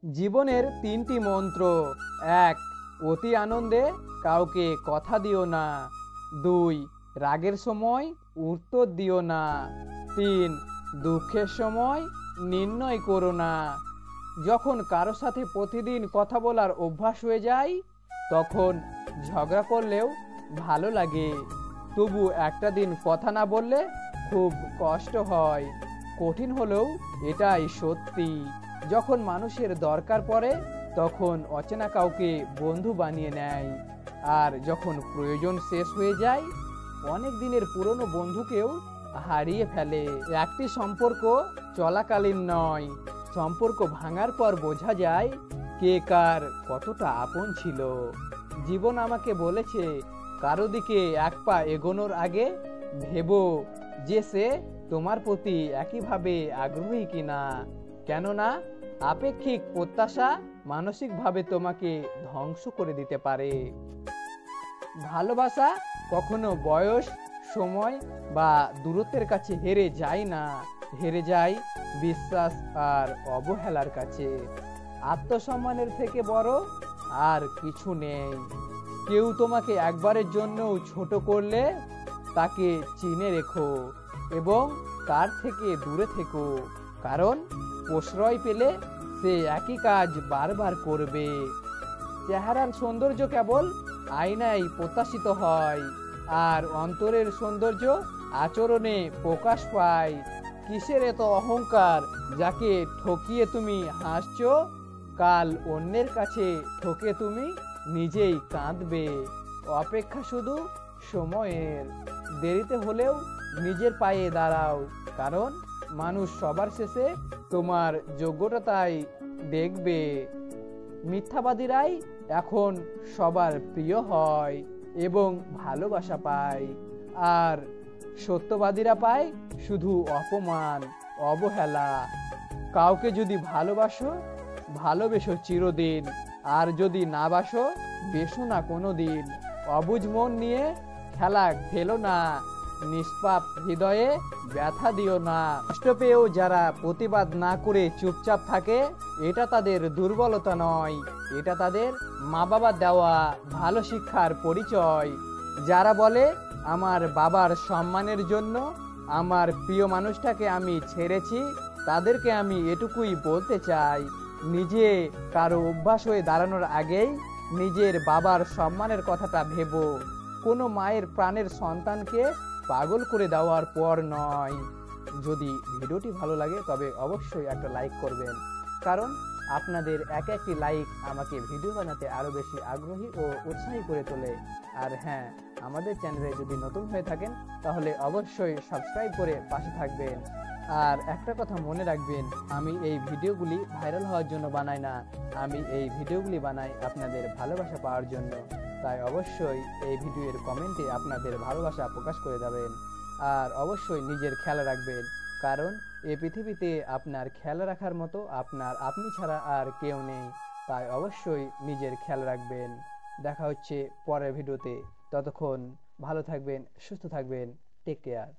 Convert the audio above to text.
জীবনের তিনটি মন্ত্র। এক, অতি আনন্দে কাউকে কথা দিও না। দুই, রাগের সময় উত্তর দিও না। তিন, দুঃখের সময় নির্ণয় করো না। যখন কারো সাথে প্রতিদিন কথা বলার অভ্যাস হয়ে যায়, তখন ঝগড়া করলেও ভালো লাগে। তবু একটা দিন কথা না বললে খুব কষ্ট হয়। কঠিন হলেও এটাই সত্যি। যখন মানুষের দরকার পড়ে, তখন অচেনা কাউকে বন্ধু বানিয়ে নেয়। আর যখন প্রয়োজন শেষ হয়ে যায়, অনেক দিনের পুরনো বন্ধুকেও হারিয়ে ফেলে। একটি সম্পর্ক চলাকালীন নয়, সম্পর্ক ভাঙার পর বোঝা যায় কে কার কতটা আপন ছিল। জীবন আমাকে বলেছে, কারো দিকে এক পা এগোনোর আগে ভেবো যে সে তোমার প্রতি একইভাবে আগ্রহী কিনা। কেননা আপেক্ষিক প্রত্যাশা মানসিকভাবে তোমাকে ধ্বংস করে দিতে পারে। ভালোবাসা কখনো বয়স, সময় বা দূরত্বের কাছে হেরে যায় না, হেরে যায় বিশ্বাস আর অবহেলার কাছে। আত্মসম্মানের থেকে বড় আর কিছু নেই। কেউ তোমাকে একবারের জন্যও ছোট করলে তাকে চিনে রেখো এবং তার থেকে দূরে থেকো, কারণ প্রশ্রয় পেলে সে একই কাজ বারবার করবে। চেহারার সৌন্দর্য কেবল আয়নায় প্রত্যাশিত হয়, আর অন্তরের সৌন্দর্য আচরণে প্রকাশ পায়। কিসের এত অহংকার, যাকে ঠকিয়ে তুমি হাসছো, কাল অন্যের কাছে ঠকে তুমি নিজেই কাঁদবে। অপেক্ষা শুধু সময়ের, দেরিতে হলেও নিজের পায়ে দাঁড়াও, কারণ মানুষ সবার শেষে তোমার যোগ্যতাই দেখবে। মিথ্যাবাদীরাই এখন সবার প্রিয় হয় এবং ভালোবাসা পায়, আর সত্যবাদীরা পায় শুধু অপমান, অবহেলা। কাউকে যদি ভালোবাসো, ভালোবেসো চিরদিন, আর যদি না বাসো, বেসো না কোনো দিন। অবুঝ মন নিয়ে খেলা খেলো না, নিষ্পাপ হৃদয়ে ব্যথা দিও না। কষ্ট পেয়েও যারা প্রতিবাদ না করে চুপচাপ থাকে, এটা তাদের দুর্বলতা নয়, এটা তাদের মা বাবার দেওয়া ভালো শিক্ষার পরিচয়। যারা বলে আমার বাবার সম্মানের জন্য আমার প্রিয় মানুষটাকে আমি ছেড়েছি, তাদেরকে আমি এটুকুই বলতে চাই, নিজে কারো অভ্যাস হয়ে দাঁড়ানোর আগেই নিজের বাবার সম্মানের কথাটা ভেবো। কোনো মায়ের প্রাণের সন্তানকে পাগল করে দেওয়ার পর নয়। যদি ভিডিওটি ভালো লাগে তবে অবশ্যই একটা লাইক করবেন, কারণ আপনাদের এক একটি লাইক আমাকে ভিডিও বানাতে আরও বেশি আগ্রহী ও উৎসাহী করে তোলে। আর হ্যাঁ, আমাদের চ্যানেলে যদি নতুন হয়ে থাকেন তাহলে অবশ্যই সাবস্ক্রাইব করে পাশে থাকবেন। আর একটা কথা মনে রাখবেন, আমি এই ভিডিওগুলি ভাইরাল হওয়ার জন্য বানাই না, আমি এই ভিডিওগুলি বানাই আপনাদের ভালোবাসা পাওয়ার জন্য। তাই অবশ্যই এই ভিডিওর কমেন্টে আপনাদের ভালোবাসা প্রকাশ করে যাবেন। আর অবশ্যই নিজের খেয়াল রাখবেন, কারণ এই পৃথিবীতে আপনার খেয়াল রাখার মতো আপনার আপনি ছাড়া আর কেউ নেই। তাই অবশ্যই নিজের খেয়াল রাখবেন। দেখা হচ্ছে পরের ভিডিওতে। ততক্ষণ ভালো থাকবেন, সুস্থ থাকবেন। Take care.